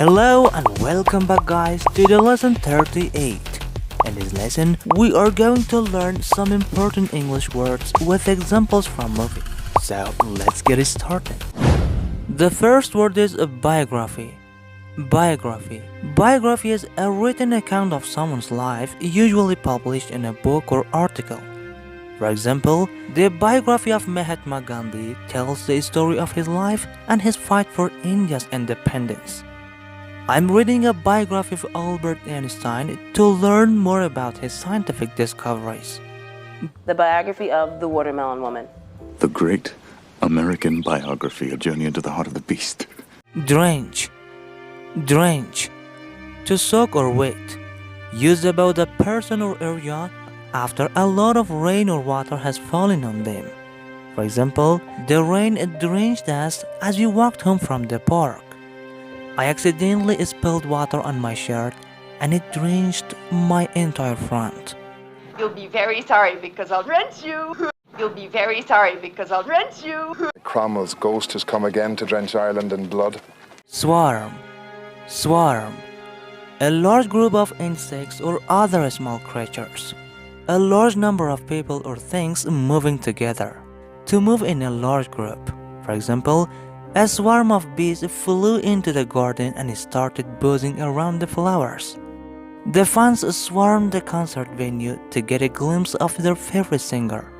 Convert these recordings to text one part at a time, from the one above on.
Hello and welcome back guys to the lesson 38. In this lesson, we are going to learn some important English words with examples from movie. So let's get it started. The first word is a biography. Biography. Biography is a written account of someone's life, usually published in a book or article. For example, the biography of Mahatma Gandhi tells the story of his life and his fight for India's independence. I'm reading a biography of Albert Einstein to learn more about his scientific discoveries. The biography of the Watermelon Woman. The great American biography, A Journey into the Heart of the Beast. Drench. Drench. To soak or wet. Used about a person or area after a lot of rain or water has fallen on them. For example, the rain drenched us as we walked home from the park. I accidentally spilled water on my shirt and it drenched my entire front. You'll be very sorry because I'll drench you. You'll be very sorry because I'll drench you. Cromwell's ghost has come again to drench Ireland in blood. Swarm. Swarm. A large group of insects or other small creatures. A large number of people or things moving together. To move in a large group. For example, a swarm of bees flew into the garden and started buzzing around the flowers. The fans swarmed the concert venue to get a glimpse of their favorite singer.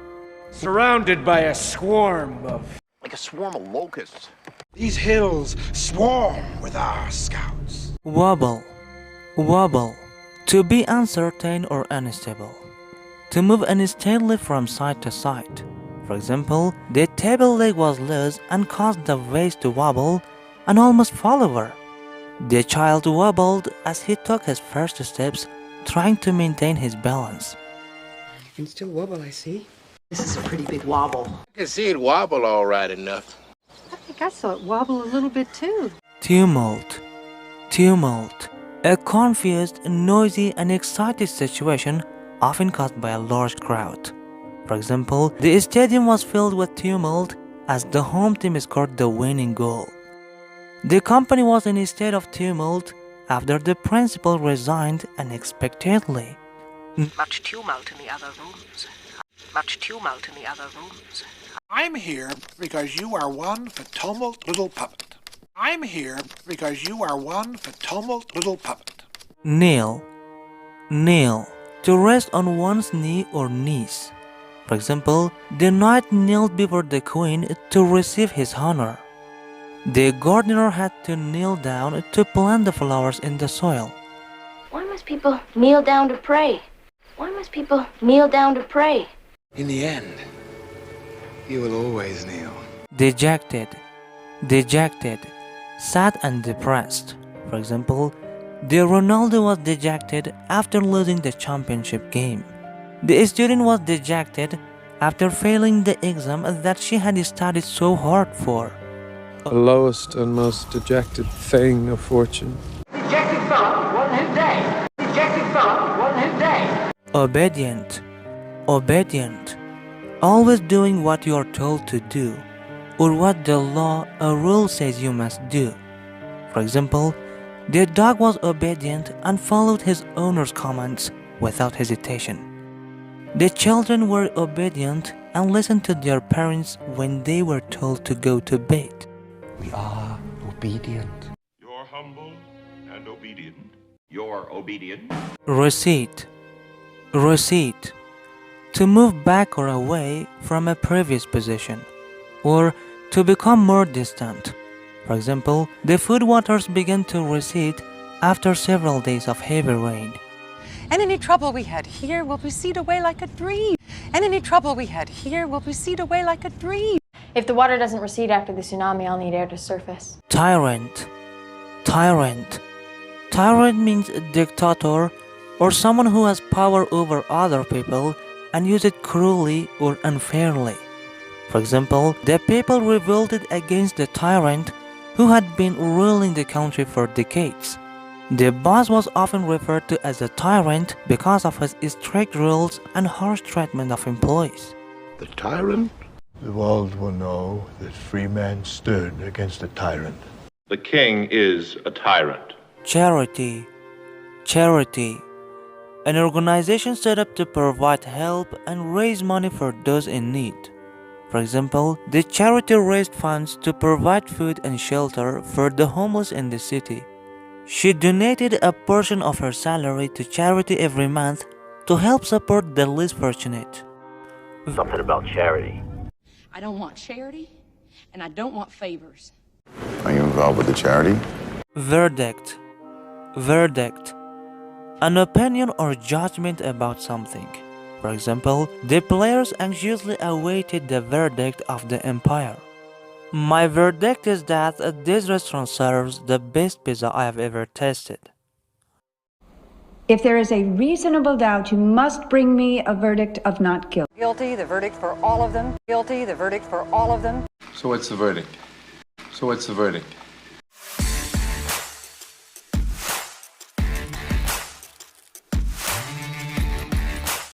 Surrounded by a swarm of... like a swarm of locusts. These hills swarm with our scouts. Wobble. Wobble. To be uncertain or unstable. To move unsteadily from side to side. For example, the table leg was loose and caused the vase to wobble and almost fall over. The child wobbled as he took his first steps, trying to maintain his balance. You can still wobble, I see. This is a pretty big wobble. I can see it wobble all right enough. I think I saw it wobble a little bit too. Tumult. Tumult. A confused, noisy and excited situation often caused by a large crowd. For example, the stadium was filled with tumult as the home team scored the winning goal. The company was in a state of tumult after the principal resigned unexpectedly. Much tumult in the other rooms. Much tumult in the other rooms. I'm here because you are one for tumult, little puppet. I'm here because you are one for tumult, little puppet. Kneel. Kneel. To rest on one's knee or knees. For example, the knight knelt before the queen to receive his honor. The gardener had to kneel down to plant the flowers in the soil. Why must people kneel down to pray? Why must people kneel down to pray? In the end, you will always kneel. Dejected. Dejected. Sad and depressed. For example, the Ronaldo was dejected after losing the championship game. The student was dejected after failing the exam that she had studied so hard for. The lowest and most dejected thing of fortune. Dejected fella wasn't his day. Dejected fella wasn't his day. Obedient. Obedient. Always doing what you are told to do, or what the law or rule says you must do. For example, the dog was obedient and followed his owner's commands without hesitation. The children were obedient and listened to their parents when they were told to go to bed. We are obedient. You're humble and obedient. You're obedient. Recede. Recede. To move back or away from a previous position, or to become more distant. For example, the floodwaters began to recede after several days of heavy rain. And any trouble we had here will recede away like a dream. And any trouble we had here will recede away like a dream. If the water doesn't recede after the tsunami, I'll need air to surface. Tyrant. Tyrant. Tyrant means dictator or someone who has power over other people and use it cruelly or unfairly. For example, the people revolted against the tyrant who had been ruling the country for decades. The boss was often referred to as a tyrant because of his strict rules and harsh treatment of employees. The tyrant? The world will know that free men stood against the tyrant. The king is a tyrant. Charity. Charity. An organization set up to provide help and raise money for those in need. For example, the charity raised funds to provide food and shelter for the homeless in the city. She donated a portion of her salary to charity every month to help support the least fortunate. Something about charity. I don't want charity, and I don't want favors. Are you involved with the charity? Verdict. Verdict. An opinion or judgment about something. For example, the players anxiously awaited the verdict of the umpire. My verdict is that this restaurant serves the best pizza I have ever tasted. If there is a reasonable doubt, you must bring me a verdict of not guilty. Guilty, the verdict for all of them. Guilty, the verdict for all of them. So what's the verdict? So what's the verdict?